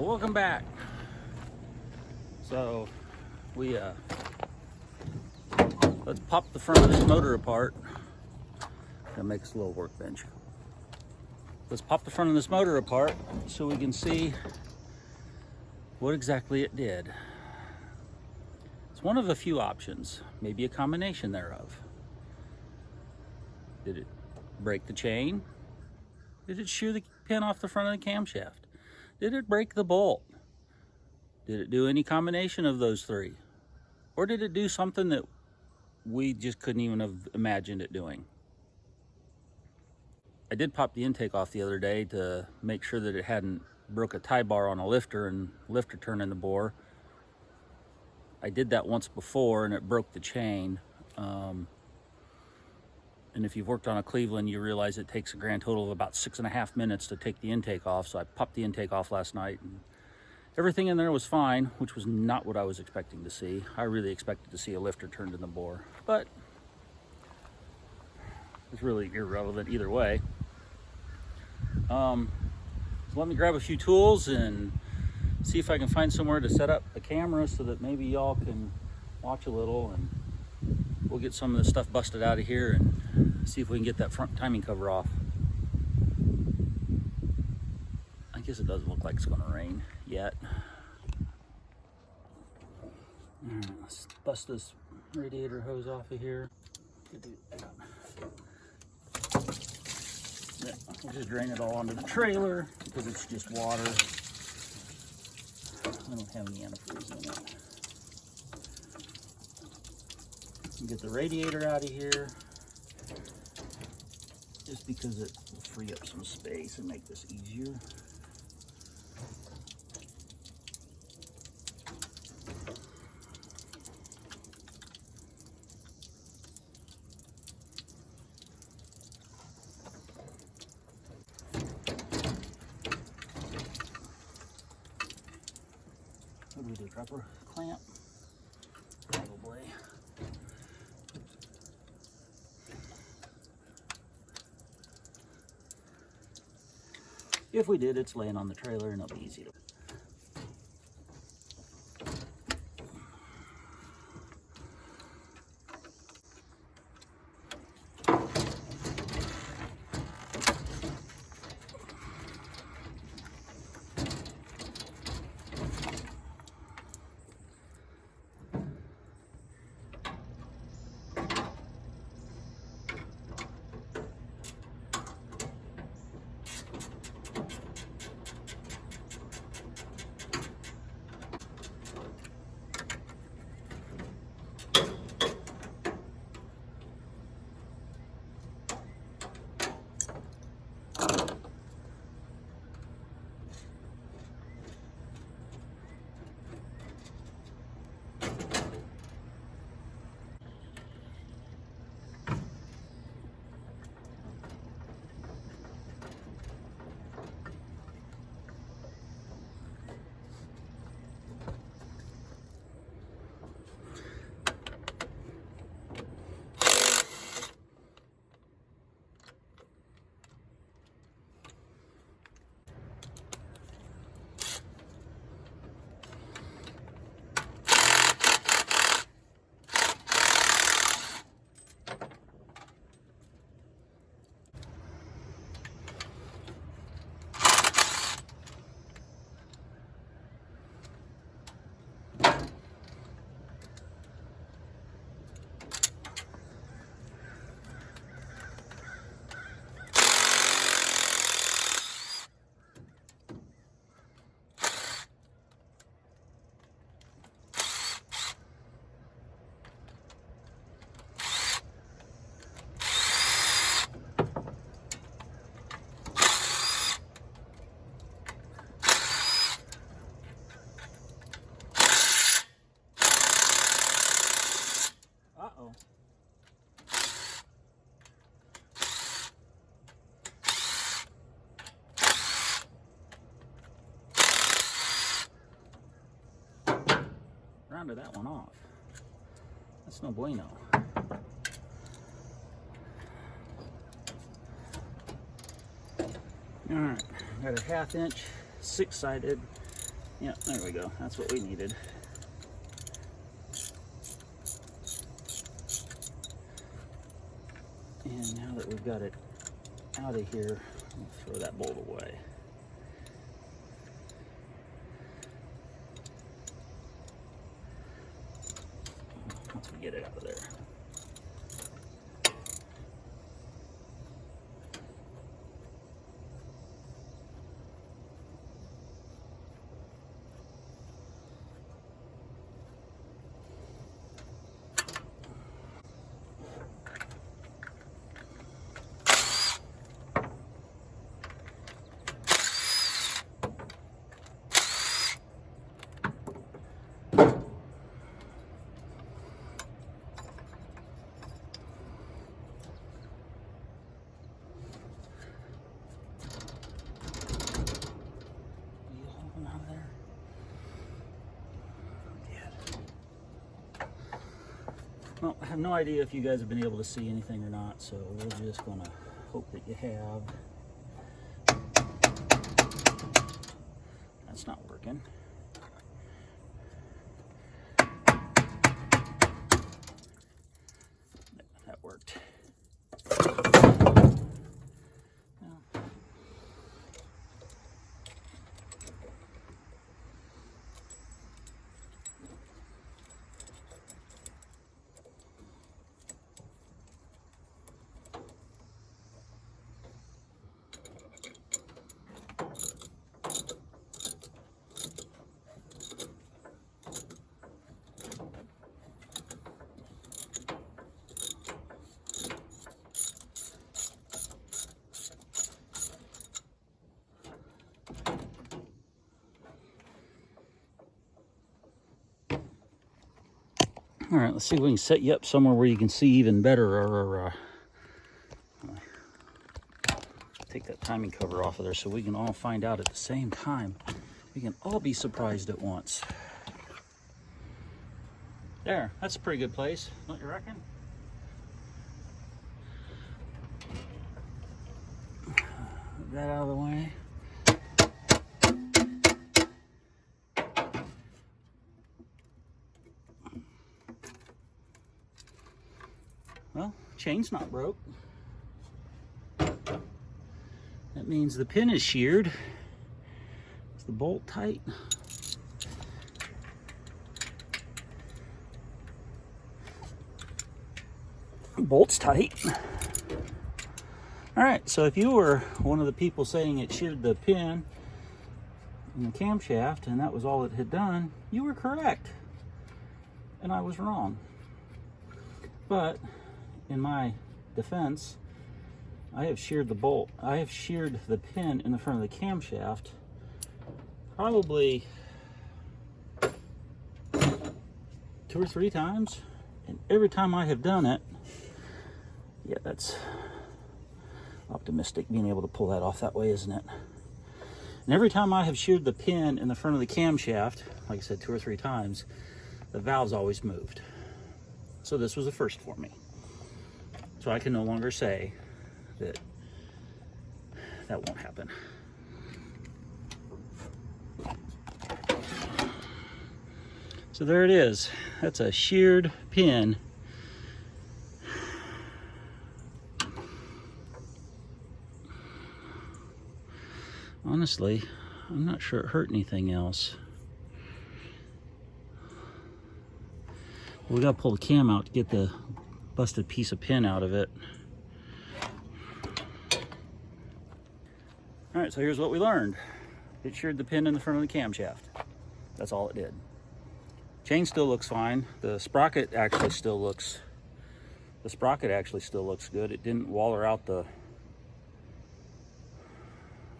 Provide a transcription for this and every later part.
Well, welcome back. So we let's pop the front of this motor apart. That makes a little workbench. Let's pop the front of this motor apart so we can see what exactly it did. It's one of a few options, maybe a combination thereof. Did it break the chain? Did it shear the pin off the front of the camshaft? Did it break the bolt? Did it do any combination of those three? Or did it do something that we just couldn't even have imagined it doing? I did pop the intake off the other day to make sure that it hadn't broke a tie bar on a lifter and lifter turning the bore. I did that once before and it broke the chain. And if you've worked on a Cleveland, you realize it takes a grand total of about 6.5 minutes to take the intake off. So I popped the intake off last night and everything in there was fine, which was not what I was expecting to see. I really expected to see a lifter turned in the bore, but it's really irrelevant either way. So let me grab a few tools and see if I can find somewhere to set up the camera so that maybe y'all can watch a little, and we'll get some of this stuff busted out of here and see if we can get that front timing cover off. I guess it doesn't look like it's going to rain yet. All right, let's bust this radiator hose off of here. Yeah, we'll just drain it all onto the trailer because it's just water. I don't have any antifreeze in it. Get the radiator out of here just because it will free up some space and make this easier. What do we do, drop our clamp? Probably. If we did, it's laying on the trailer and it'll be easy to. Uh-oh. Rounded that one off. That's no bueno. All right, got a 1/2 inch 6-sided Yeah, there we go. That's what we needed. And now that we've got it out of here, we'll throw that bolt away. Once we get it out of there. Well, I have no idea if you guys have been able to see anything or not, so we're just gonna hope that you have. That's not working. That worked. All right, let's see if we can set you up somewhere where you can see even better. Or take that timing cover off of there so we can all find out at the same time. We can all be surprised at once. There, that's a pretty good place, don't you reckon? Get that out of the way. Well, chain's not broke. That means the pin is sheared. Is the bolt tight? Bolt's tight. All right, so if you were one of the people saying it sheared the pin in the camshaft and that was all it had done, you were correct. And I was wrong. But in my defense, I have sheared the bolt. I have sheared the pin in the front of the camshaft probably 2 or 3 times. And every time I have done it, yeah, that's optimistic being able to pull that off that way, isn't it? And every time I have sheared the pin in the front of the camshaft, like I said, 2 or 3 times, the valve's always moved. So this was a first for me. So I can no longer say that that won't happen. So there it is. That's a sheared pin. Honestly, I'm not sure it hurt anything else. We gotta pull the cam out to get the busted piece of pin out of it. All right, so here's what we learned. It sheared the pin in the front of the camshaft. That's all it did. Chain still looks fine. The sprocket actually still looks good. It didn't waller out the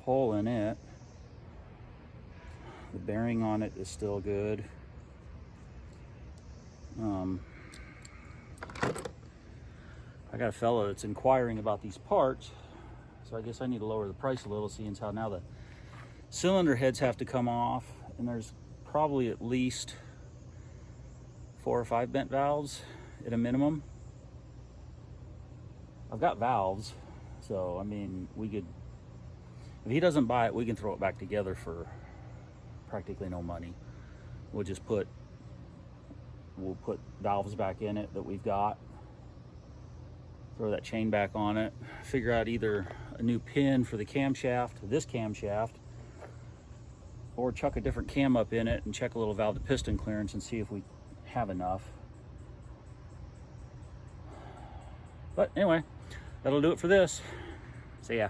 hole in it. The bearing on it is still good. I got a fellow that's inquiring about these parts, so I guess I need to lower the price a little, seeing how now the cylinder heads have to come off, and there's probably at least 4 or 5 bent valves at a minimum. I've got valves, so I mean, we could, if he doesn't buy it, we can throw it back together for practically no money. We'll put valves back in it that we've got, throw that chain back on it, figure out either a new pin for the camshaft, this camshaft, or chuck a different cam up in it and check a little valve to piston clearance and see if we have enough. But anyway, that'll do it for this. See ya.